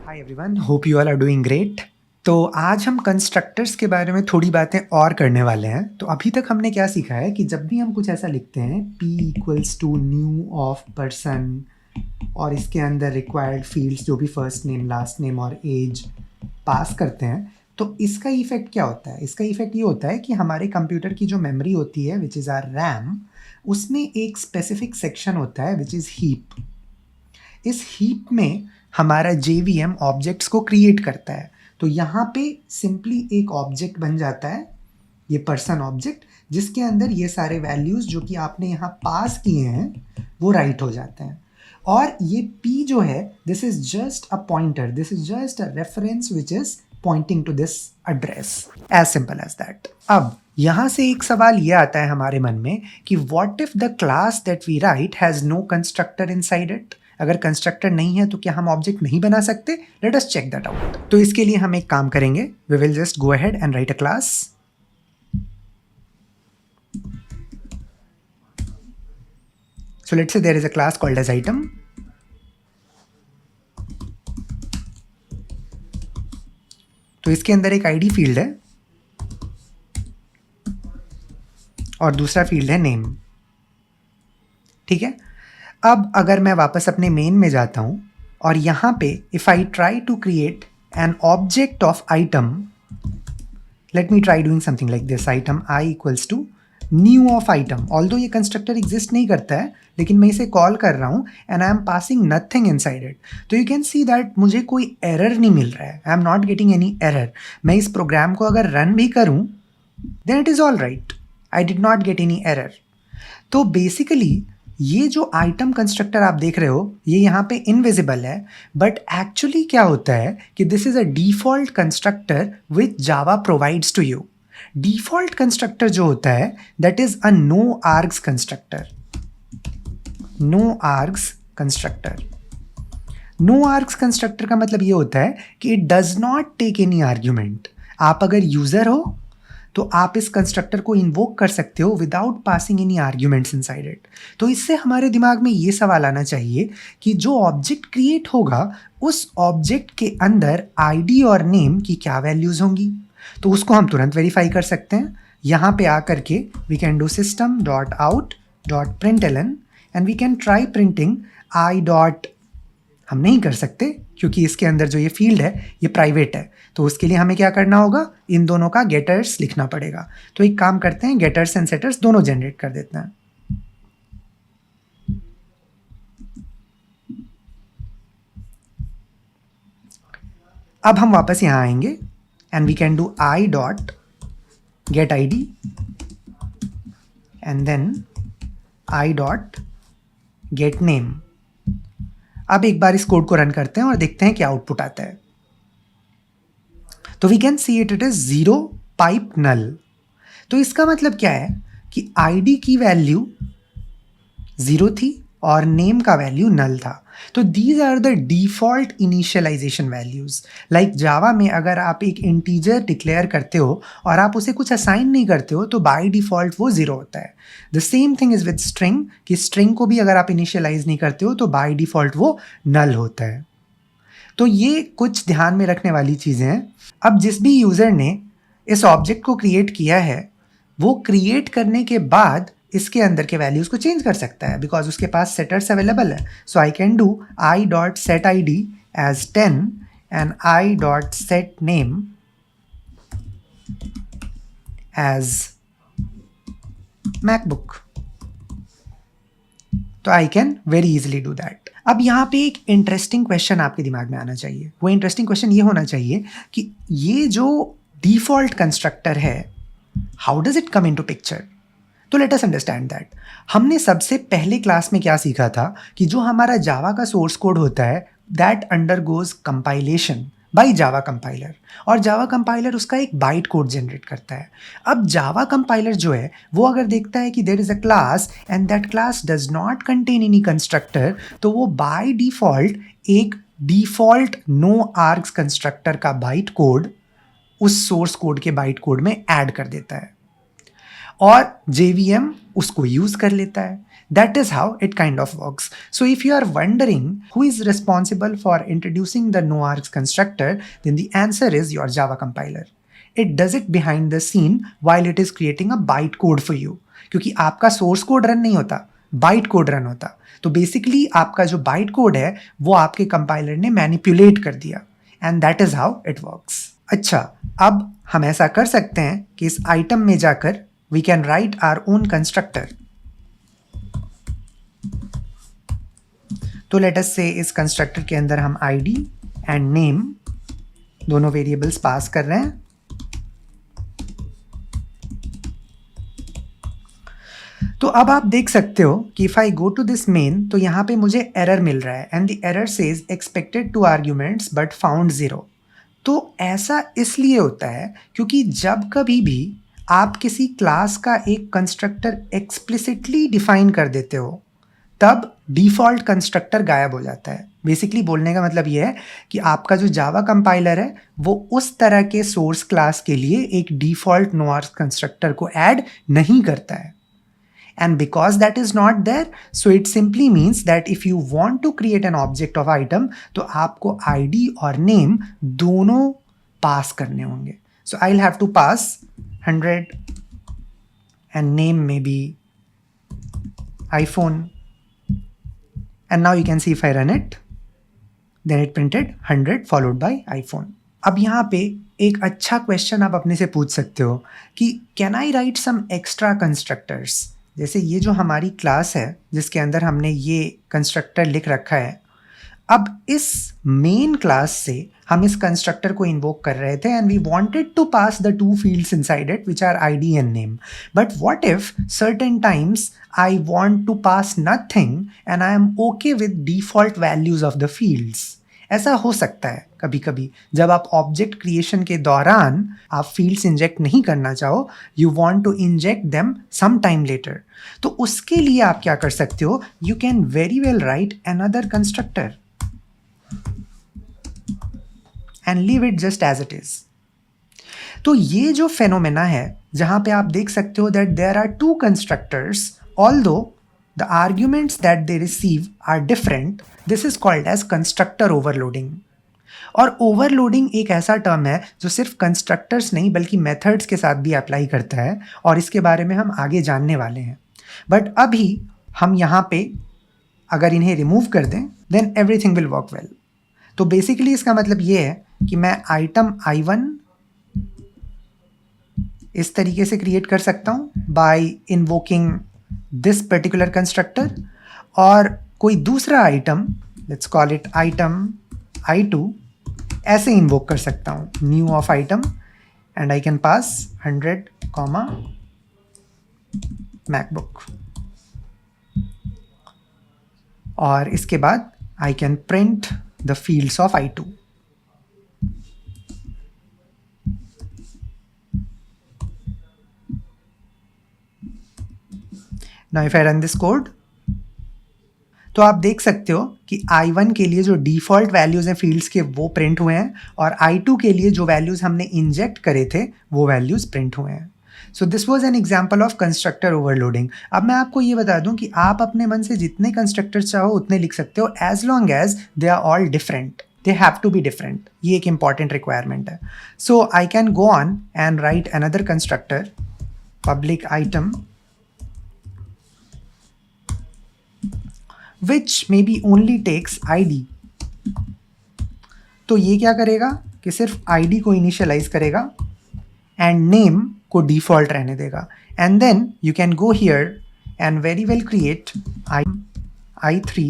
Hi everyone, hope you all are doing great. तो आज हम कंस्ट्रक्टर्स के बारे में थोड़ी बातें और करने वाले हैं। तो अभी तक हमने क्या सीखा है कि जब भी हम कुछ ऐसा लिखते हैं p equals to new of person और इसके अंदर रिक्वायर्ड फील्ड्स जो भी फर्स्ट नेम, लास्ट नेम और एज पास करते हैं, तो इसका इफेक्ट क्या होता है? इसका इफेक्ट ये होता है कि हमारे कंप्यूटर की जो मेमोरी होती है विच इज़ आर रैम, उसमें एक स्पेसिफिक सेक्शन होता है विच इज़ हीप। इस हीप में हमारा JVM ऑब्जेक्ट्स को क्रिएट करता है। तो यहाँ पे सिंपली एक ऑब्जेक्ट बन जाता है, ये पर्सन ऑब्जेक्ट, जिसके अंदर ये सारे वैल्यूज़ जो कि आपने यहाँ पास किए हैं वो राइट हो जाते हैं। और ये P जो है, this is just a pointer, this is just a reference which is pointing to this address, as simple as that. अब यहाँ से एक सवाल ये आता है हमारे मन में कि what if the class that we write has no constructor inside it. अगर कंस्ट्रक्टर नहीं है तो क्या हम ऑब्जेक्ट नहीं बना सकते? Let us check that out. तो इसके लिए हम एक काम करेंगे, we will just go ahead and write a class. So let's say there is a class called as item. तो इसके अंदर एक ID फील्ड है और दूसरा फील्ड है नेम। ठीक है, अब अगर मैं वापस अपने मेन में जाता हूं और यहां पे if I try to create an object of item, let me try doing something like this, item I equals to new of item. Although ये कंस्ट्रक्टर एग्जिस्ट नहीं करता है, लेकिन मैं इसे कॉल कर रहा हूं and I am passing nothing inside it. तो यू कैन सी दैट मुझे कोई एरर नहीं मिल रहा है, I am not getting any error. मैं इस प्रोग्राम को अगर रन भी करूं then it is all right, I did not get any error. तो बेसिकली ये जो आइटम कंस्ट्रक्टर आप देख रहे हो ये यहाँ पे इनविजिबल है, बट एक्चुअली क्या होता है कि this is a default constructor which Java provides to you. Default constructor जो होता है that is a no args constructor. No args constructor, no args constructor का मतलब ये होता है कि it does not take any argument. आप अगर यूजर हो तो आप इस कंस्ट्रक्टर को इन्वोक कर सकते हो without passing any arguments inside it. तो इससे हमारे दिमाग में ये सवाल आना चाहिए कि जो ऑब्जेक्ट क्रिएट होगा उस ऑब्जेक्ट के अंदर आईडी और नेम की क्या वैल्यूज होंगी। तो उसको हम तुरंत वेरीफाई कर सकते हैं। यहाँ पे आकर के we can do system dot out dot println and we can try printing I dot. हम नहीं कर सकते क्योंकि इसके अंदर जो ये फील्ड है ये प्राइवेट है, तो उसके लिए हमें क्या करना होगा, इन दोनों का गेटर्स लिखना पड़ेगा। तो एक काम करते हैं, गेटर्स एंड सेटर्स दोनों जनरेट कर देते हैं। अब हम वापस यहां आएंगे and we can do I dot get I D and then I dot get name. अब एक बार इस कोड को रन करते हैं और देखते हैं क्या आउटपुट आता है। तो we can see it is 0 pipe null. तो इसका मतलब क्या है कि आईडी की वैल्यू 0 थी और नेम का वैल्यू नल था। तो these are the default initialization values. Like Java में अगर आप एक इंटीजर डिक्लेयर करते हो और आप उसे कुछ असाइन नहीं करते हो तो बाय डिफॉल्ट वो 0 होता है। The same thing is with string, कि स्ट्रिंग को भी अगर आप इनिशियलाइज नहीं करते हो तो बाय डिफॉल्ट वो नल होता है। तो ये कुछ ध्यान में रखने वाली चीज़ें हैं। अब जिस भी यूज़र ने इस ऑब्जेक्ट को क्रिएट किया है वो क्रिएट करने के बाद इसके अंदर के वैल्यूज़ को चेंज कर सकता है, बिकॉज उसके पास सेटर्स अवेलेबल है। So I can do I dot set I D as 10 and I dot set name as MacBook. तो I can very easily do that. अब यहाँ पे एक इंटरेस्टिंग क्वेश्चन आपके दिमाग में आना चाहिए। वो इंटरेस्टिंग क्वेश्चन ये होना चाहिए कि ये जो डिफॉल्ट कंस्ट्रक्टर है, how does it come into picture? तो लेट अस अंडरस्टैंड दैट। हमने सबसे पहले क्लास में क्या सीखा था कि जो हमारा जावा का सोर्स कोड होता है that undergoes compilation by Java compiler, और जावा कंपाइलर उसका एक बाइट कोड जनरेट करता है। अब जावा कंपाइलर जो है वो अगर देखता है कि there is a class and that class does not contain any constructor, तो वो बाय डिफॉल्ट एक डिफॉल्ट नो आर्ग्स कंस्ट्रक्टर का बाइट कोड उस सोर्स कोड के बाइट कोड में ऐड कर देता है और JVM उसको यूज कर लेता है। That is how it kind of works. So if you are wondering who is responsible for introducing the noargs constructor, then the answer is your Java compiler. It does it behind the scene while it is creating a bytecode for you. क्योंकि आपका source code run नहीं होता, byte code run होता. तो basically आपका जो byte code है वो आपके कंपाइलर ने मैनिपुलेट कर दिया, and that is how it works. अच्छा, अब हम ऐसा कर सकते हैं कि इस आइटम में जाकर we can write our own constructor. तो लेट अस से इस कंस्ट्रक्टर के अंदर हम आईडी एंड नेम दोनों वेरिएबल्स पास कर रहे हैं. तो अब आप देख सकते हो कि if I go to this main तो यहाँ पे मुझे एरर मिल रहा है, and the error says expected 2 arguments but found 0. तो ऐसा इसलिए होता है क्योंकि जब कभी भी आप किसी क्लास का एक कंस्ट्रक्टर एक्सप्लिसिटली डिफाइन कर देते हो तब डिफ़ॉल्ट कंस्ट्रक्टर गायब हो जाता है. बेसिकली बोलने का मतलब ये है कि आपका जो जावा कंपाइलर है वो उस तरह के सोर्स क्लास के लिए एक डिफ़ॉल्ट noargs कंस्ट्रक्टर को ऐड नहीं करता है. And because that is not there, so it simply means that if you want to create an object of item, तो आपको ID और name दोनों पास करने होंगे. So I'll have to pass 100 and name maybe iPhone. And now you can see if I run it, then it printed 100 followed by iPhone. अब यहाँ पे एक अच्छा क्वेश्चन आप अपने से पूछ सकते हो कि can I write some extra constructors? जैसे ये जो हमारी क्लास है जिसके अंदर हमने ये कंस्ट्रक्टर लिख रखा है, अब इस मेन क्लास से हम इस कंस्ट्रक्टर को इन्वोक कर रहे थे and we wanted to pass the 2 fields inside it which are ID and name. But what if certain times I want to pass nothing and I am okay with default values of the fields. ऐसा हो सकता है कभी कभी जब आप object creation के दौरान आप फील्ड्स इंजेक्ट नहीं करना चाहो, you want to inject them some time later. तो उसके लिए आप क्या कर सकते हो, you can very well write another constructor and leave it just as it is. तो ये जो फेनोमेना है जहां पे आप देख सकते हो that there are 2 constructors although the arguments that they receive are different, this is called as constructor overloading. और overloading एक ऐसा टर्म है जो सिर्फ कंस्ट्रक्टर्स नहीं बल्कि मेथड्स के साथ भी अप्लाई करता है, और इसके बारे में हम आगे जानने वाले हैं. बट अभी हम यहाँ पे अगर इन्हें रिमूव कर दें then everything will work well. तो बेसिकली इसका मतलब ये है कि मैं आइटम I1 इस तरीके से क्रिएट कर सकता हूँ by invoking this particular constructor, और कोई दूसरा item let's call it item I2 ऐसे इन्वोक कर सकता हूँ new of item, and I can pass 100 MacBook, और इसके बाद I can print the fields of I2. Now if I run this code, तो आप देख सकते हो कि I1 के लिए जो डिफ़ॉल्ट वैल्यूज़ हैं फील्ड्स के वो प्रिंट हुए हैं, और I2 के लिए जो वैल्यूज़ हमने इंजेक्ट करे थे वो वैल्यूज़ प्रिंट हुए हैं. So this was an example of constructor overloading. अब मैं आपको ये बता दूं कि आप अपने मन से जितने कंस्ट्रक्टर्स चाहो उतने लिख सकते हो as long as they are all different. They have to be different. ये एक इंपॉर्टेंट रिक्वायरमेंट है. So I can go on and write another constructor public item which maybe only takes ID. तो ये क्या करेगा कि सिर्फ ID को इनिशियलाइज करेगा एंड नेम को डिफॉल्ट रहने देगा, and then you can go here and very well create I3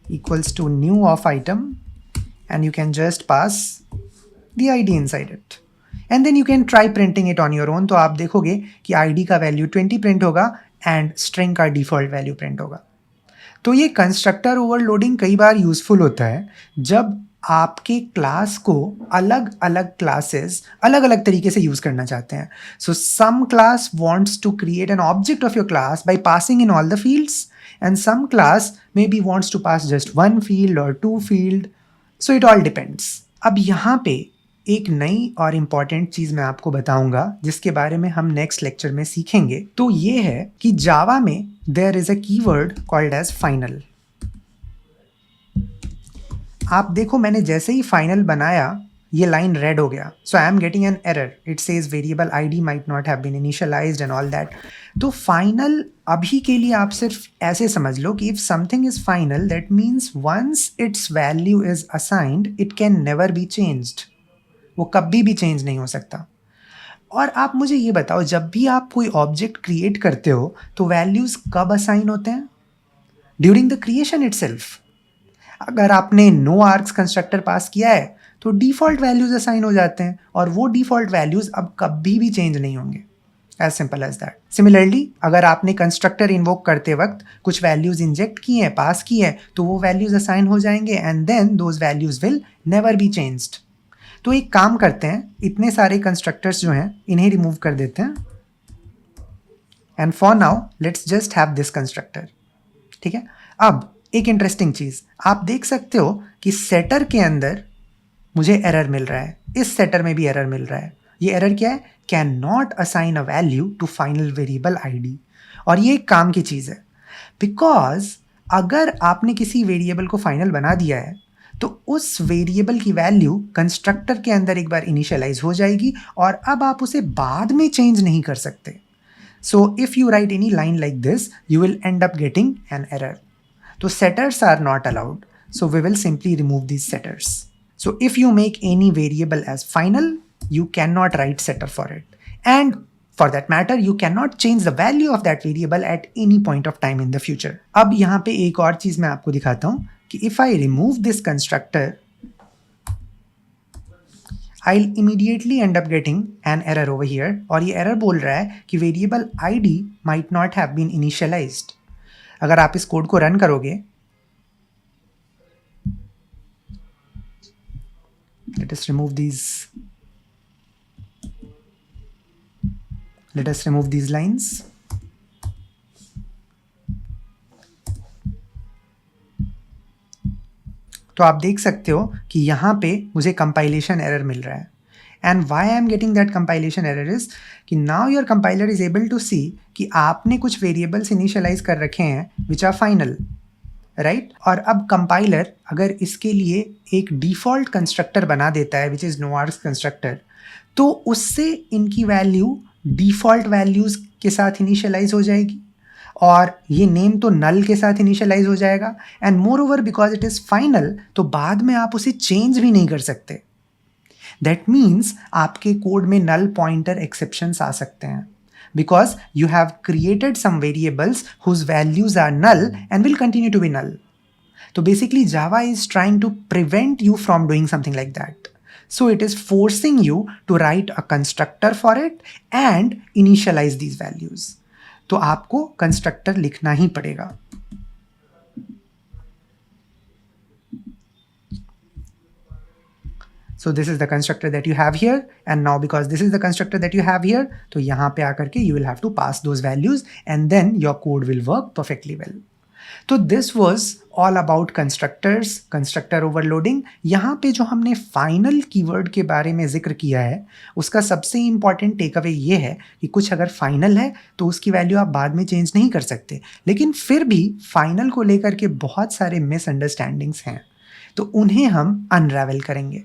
equals to new of item, and you can just pass the ID inside it, and then you can try printing it on your own. तो आप देखोगे कि ID का value 20 print होगा and string का default value print होगा. तो ये कंस्ट्रक्टर ओवरलोडिंग कई बार यूजफुल होता है जब आपके क्लास को अलग अलग क्लासेस अलग अलग तरीके से यूज करना चाहते हैं. So some class wants to create an object of your class by passing in all the fields, and some class may be wants to pass just 1 field और 2 field. So it all depends. अब यहाँ पे एक नई और important चीज़ मैं आपको बताऊंगा जिसके बारे में हम नेक्स्ट लेक्चर में सीखेंगे। तो ये है कि जावा में there is a keyword called as final. आप देखो, मैंने जैसे ही फाइनल बनाया ये लाइन रेड हो गया, so I am getting an error, it says variable ID might not have been initialized and all that. तो फाइनल अभी के लिए आप सिर्फ ऐसे समझ लो कि if something is final that means once its value is assigned it can never be changed, वो कभी भी चेंज नहीं हो सकता। और आप मुझे ये बताओ, जब भी आप कोई ऑब्जेक्ट क्रिएट करते हो तो वैल्यूज कब असाइन होते हैं? During the creation itself. अगर आपने नो आर्क्स कंस्ट्रक्टर पास किया है तो डिफॉल्ट वैल्यूज असाइन हो जाते हैं और वो डिफॉल्ट वैल्यूज अब कभी भी चेंज नहीं होंगे। As simple as that. Similarly अगर आपने कंस्ट्रक्टर इन्वोक करते वक्त कुछ वैल्यूज इंजेक्ट किए हैं, पास किए हैं, तो वो वैल्यूज असाइन हो जाएंगे and then those values will never be changed. तो एक काम करते हैं, इतने सारे कंस्ट्रक्टर्स जो हैं इन्हें रिमूव कर देते हैं and for now let's just have this constructor. ठीक है। अब एक इंटरेस्टिंग चीज़ आप देख सकते हो कि सेटर के अंदर मुझे एरर मिल रहा है, इस सेटर में भी एरर मिल रहा है। ये एरर क्या है? Cannot assign a value to final variable ID. और ये एक काम की चीज़ है, बिकॉज अगर आपने किसी वेरिएबल को फाइनल बना दिया है तो उस वेरिएबल की वैल्यू कंस्ट्रक्टर के अंदर एक बार इनिशियलाइज हो जाएगी और अब आप उसे बाद में चेंज नहीं कर सकते। So if you right any line like this you will and up getting an error. So setters are not allowed. So we will simply remove these setters. So if you make any variable as final, you cannot write setter for it. And for that matter, you cannot change the value of that variable at any point of time in the future. अब यहाँ पे एक और चीज़ मैं आपको दिखाता हूँ कि if I remove this constructor, I'll immediately end up getting an error over here. और ये error बोल रहा है कि variable ID might not have been initialized. अगर आप इस कोड को रन करोगे, let us remove these lines. तो आप देख सकते हो कि यहाँ पे मुझे कंपाइलेशन एरर मिल रहा है। And why I am getting that compilation error is कि now your compiler is able to see कि आपने कुछ वेरिएबल्स इनिशियलाइज कर रखे हैं विच आर फाइनल, राइट। और अब कंपाइलर अगर इसके लिए एक डिफॉल्ट कंस्ट्रक्टर बना देता है which is no args constructor, तो उससे इनकी वैल्यू डिफॉल्ट वैल्यूज़ के साथ इनिशियलाइज हो जाएगी और ये नेम तो नल के साथ इनिशियलाइज हो जाएगा। And more over because it is final, तो बाद में आप उसे चेंज भी नहीं कर सकते। दैट मीन्स आपके कोड में नल पॉइंटर एक्सेप्शंस आ सकते हैं because you have created some variables whose values are null and will continue to be null. So basically Java is trying to prevent you from doing something like that. So it is forcing you to write a constructor for it and initialize these values. तो आपको constructor लिखना ही पड़ेगा। So this is the constructor that you have here, and now because this is the constructor that you have here, तो यहाँ पे आकर के you will have to pass those values and then your code will work perfectly well. तो this was all about constructors, constructor overloading. यहाँ पे जो हमने final keyword के बारे में जिक्र किया है उसका सबसे important takeaway ये है कि कुछ अगर final है तो उसकी value आप बाद में change नहीं कर सकते, लेकिन फिर भी final को लेकर के बहुत सारे misunderstandings हैं, तो उन्हें हम unravel करेंगे।